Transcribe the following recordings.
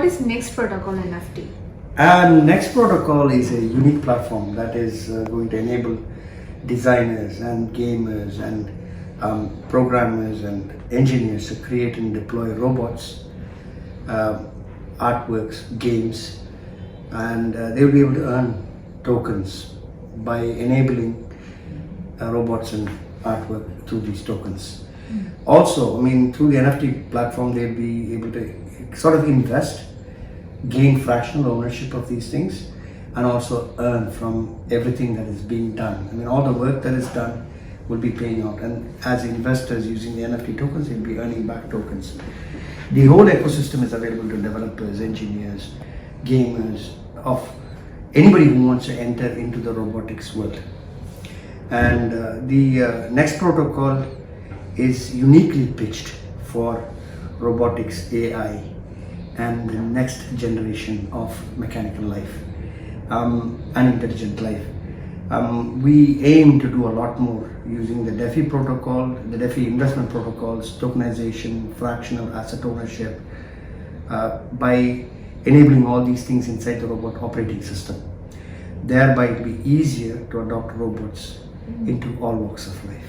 is Next Protocol NFT? And Next Protocol is a unique platform that is going to enable designers and gamers and programmers and engineers to create and deploy robots, artworks, games, and they will be able to earn tokens by enabling robots and artwork through these tokens. Also, through the NFT platform, they'll be able to sort of invest, gain fractional ownership of these things, and also earn from everything that is being done. All the work that is done will be paying out, and as investors using the NFT tokens, they'll be earning back tokens. The whole ecosystem is available to developers, engineers, gamers, of anybody who wants to enter into the robotics world. And the Next Protocol is uniquely pitched for robotics, AI, and the next generation of mechanical life and intelligent life. We aim to do a lot more using the DeFi protocol, the DeFi investment protocols, tokenization, fractional asset ownership, by enabling all these things inside the robot operating system. Thereby it will be easier to adopt robots into all walks of life.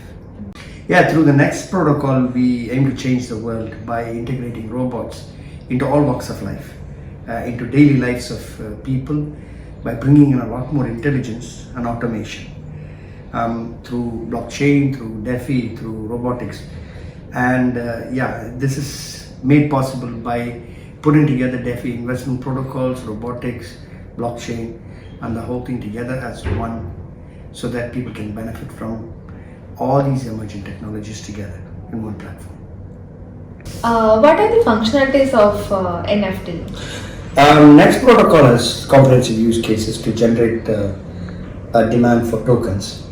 Yeah, through the Next Protocol, we aim to change the world by integrating robots into all walks of life, into daily lives of people, by bringing in a lot more intelligence and automation through blockchain, through DeFi, through robotics. And this is made possible by putting together DeFi investment protocols, robotics, blockchain, and the whole thing together as one, so that people can benefit from all these emerging technologies together in one platform. What are the functionalities of NFT? Next Protocol has comprehensive use cases to generate a demand for tokens.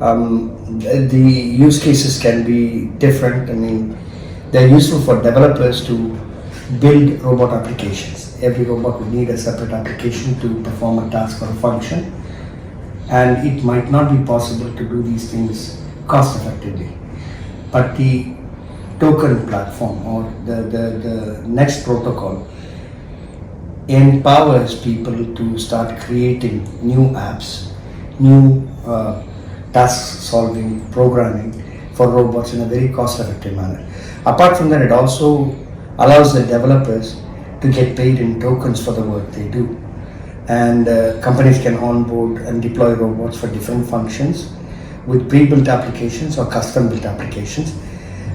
The use cases can be different. They're useful for developers to build robot applications. Every robot would need a separate application to perform a task or a function, and it might not be possible to do these things cost effectively. But the token platform or the Next Protocol empowers people to start creating new apps, new task solving, programming for robots in a very cost effective manner. Apart from that, it also allows the developers to get paid in tokens for the work they do. And companies can onboard and deploy robots for different functions with pre-built applications or custom-built applications.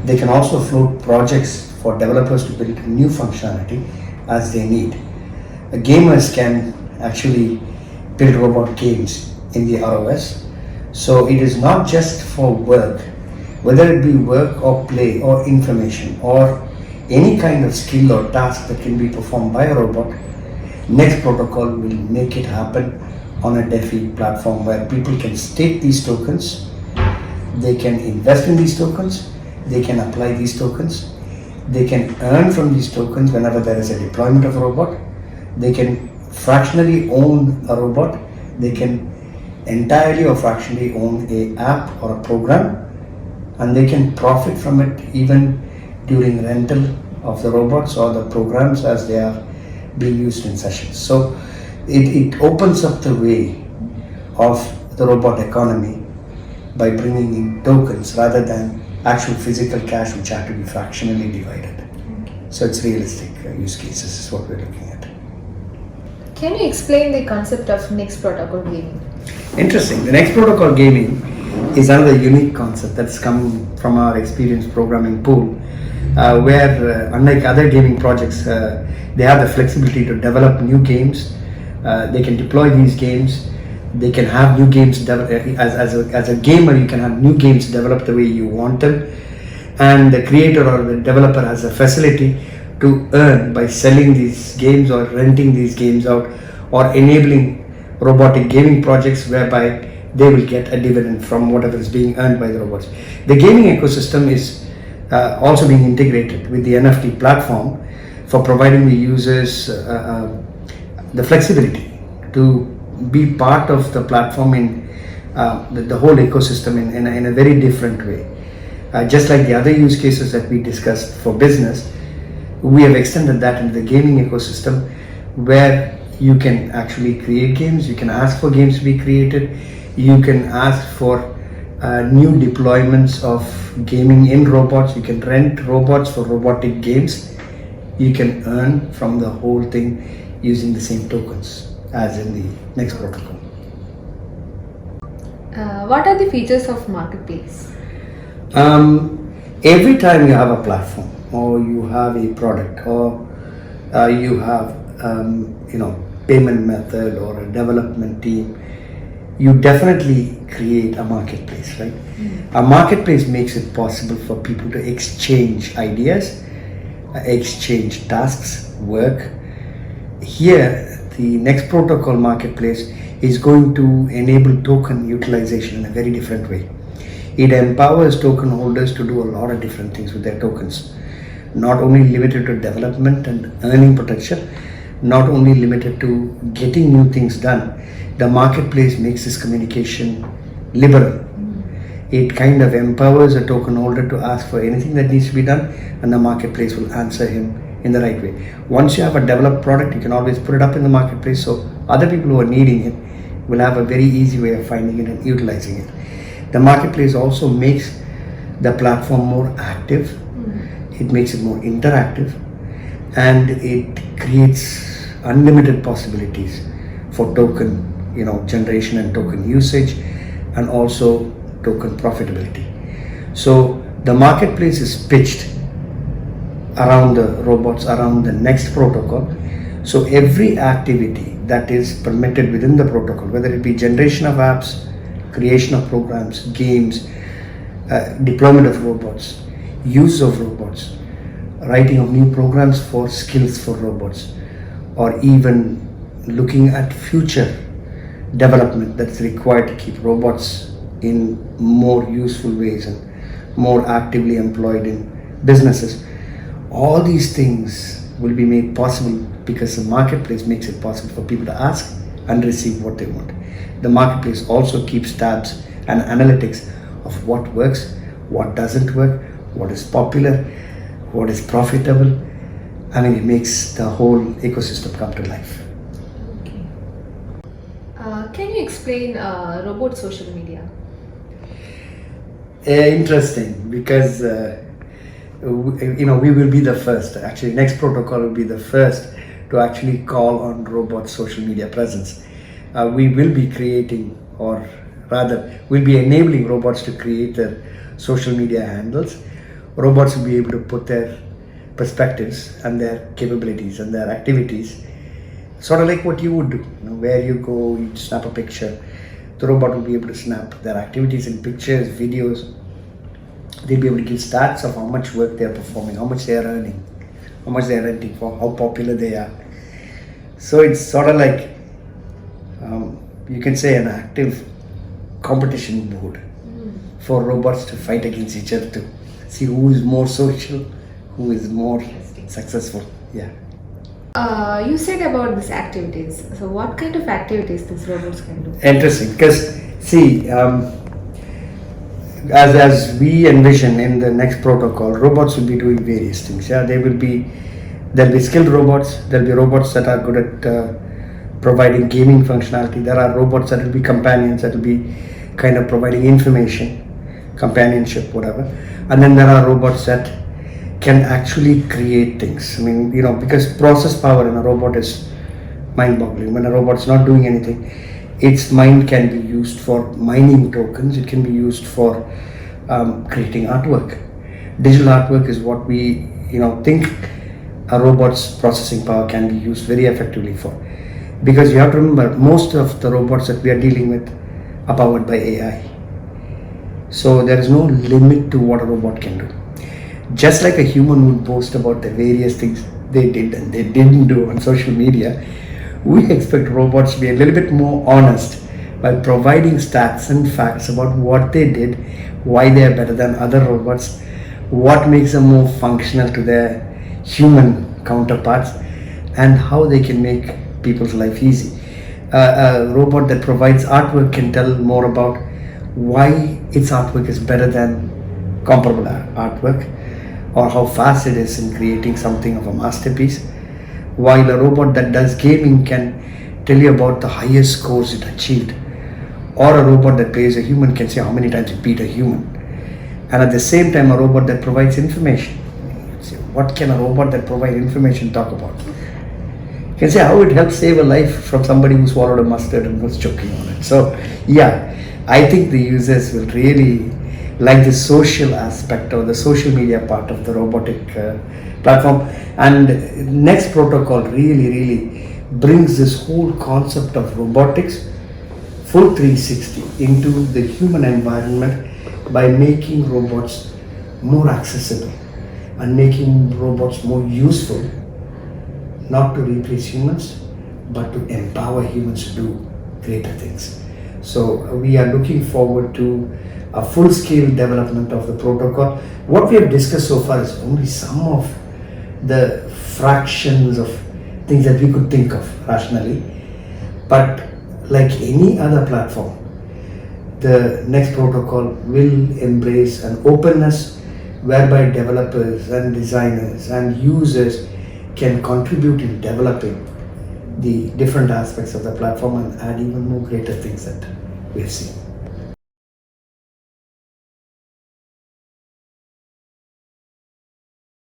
They can also float projects for developers to build new functionality as they need. Gamers can actually build robot games in the ROS. So it is not just for work, whether it be work or play or information or any kind of skill or task that can be performed by a robot. Next Protocol will make it happen on a DeFi platform where people can stake these tokens, they can invest in these tokens, they can apply these tokens, they can earn from these tokens whenever there is a deployment of a robot, they can fractionally own a robot, they can entirely or fractionally own an app or a program, and they can profit from it even during rental of the robots or the programs as they are being used in sessions. So it opens up the way of the robot economy by bringing in tokens rather than actual physical cash which have to be fractionally divided. So it's realistic use cases is what we're looking at. Can you explain the concept of Next Protocol gaming? Interesting. The Next Protocol gaming is another unique concept that's come from our experience programming pool, where unlike other gaming projects, they have the flexibility to develop new games. They can deploy these games. They can have new games as a gamer. You can have new games developed the way you want them, and the creator or the developer has a facility to earn by selling these games or renting these games out or enabling robotic gaming projects whereby they will get a dividend from whatever is being earned by the robots. The gaming ecosystem is also being integrated with the NFT platform for providing the users the flexibility to be part of the platform in the whole ecosystem in a very different way. Just like the other use cases that we discussed for business, we have extended that into the gaming ecosystem, where you can actually create games, you can ask for games to be created, you can ask for new deployments of gaming in robots, you can rent robots for robotic games, you can earn from the whole thing using the same tokens as in the next protocol. What are the features of marketplace? Every time you have a platform or you have a product or you have payment method or a development team, you definitely create a marketplace, right? A marketplace makes it possible for people to exchange ideas, exchange tasks, work. Here, the next protocol marketplace is going to enable token utilization in a very different way. It empowers token holders to do a lot of different things with their tokens. Not only limited to development and earning potential, not only limited to getting new things done, the marketplace makes this communication liberal. It kind of empowers a token holder to ask for anything that needs to be done, and the marketplace will answer him in the right way. Once you have a developed product, you can always put it up in the marketplace, so other people who are needing it will have a very easy way of finding it and utilizing it. The marketplace also makes the platform more active, it makes it more interactive, and it creates unlimited possibilities for token generation and token usage, and also token profitability. So the marketplace is pitched around the robots, around the next protocol. So every activity that is permitted within the protocol, whether it be generation of apps, creation of programs, games, deployment of robots, use of robots, writing of new programs for skills for robots, or even looking at future development that's required to keep robots in more useful ways and more actively employed in businesses. All these things will be made possible because the marketplace makes it possible for people to ask and receive what they want. The marketplace also keeps tabs and analytics of what works, what doesn't work, what is popular, what is profitable. I mean, it makes the whole ecosystem come to life. Can you explain robot social media? Interesting, because we will be the first. Actually, next protocol will be the first to actually call on robot social media presence. We will be creating, or rather, we'll be enabling robots to create their social media handles. Robots will be able to put their perspectives and their capabilities and their activities, sort of like what you would do. Where you go, you snap a picture. The robot will be able to snap their activities in pictures, videos. They'll be able to give stats of how much work they are performing, how much they are earning, how much they are renting for, how popular they are. So it's sort of like, you can say, an active competition board for robots to fight against each other to see who is more social, who is more successful. Yeah. You said about these activities. So what kind of activities these robots can do? Interesting, because see, as we envision in the next protocol, robots will be doing various things. Yeah, there'll be skilled robots. There'll be robots that are good at providing gaming functionality. There are robots that will be companions, that will be kind of providing information, companionship, whatever. And then there are robots that can actually create things. I mean, because process power in a robot is mind-boggling. When a robot's not doing anything, its mind can be used for mining tokens. It can be used for creating artwork. Digital artwork is what we think a robot's processing power can be used very effectively for. Because you have to remember, most of the robots that we are dealing with are powered by AI. So there is no limit to what a robot can do. Just like a human would boast about the various things they did and they didn't do on social media, we expect robots to be a little bit more honest by providing stats and facts about what they did, why they are better than other robots, what makes them more functional to their human counterparts, and how they can make people's life easy. A robot that provides artwork can tell more about why its artwork is better than comparable artwork, or how fast it is in creating something of a masterpiece. While a robot that does gaming can tell you about the highest scores it achieved, or a robot that plays a human can say how many times it beat a human. And at the same time, a robot that provides information. What can a robot that provides information talk about? You can say how it helps save a life from somebody who swallowed a mustard and was choking on it. So, yeah, I think the users will really like the social aspect or the social media part of the robotic platform. And Next protocol really brings this whole concept of robotics full 360 into the human environment by making robots more accessible and making robots more useful, not to replace humans, but to empower humans to do greater things. So we are looking forward to a full-scale development of the protocol. What we have discussed so far is only some of the fractions of things that we could think of rationally. But like any other platform, the next protocol will embrace an openness whereby developers and designers and users can contribute in developing the different aspects of the platform and add even more greater things that we have seen.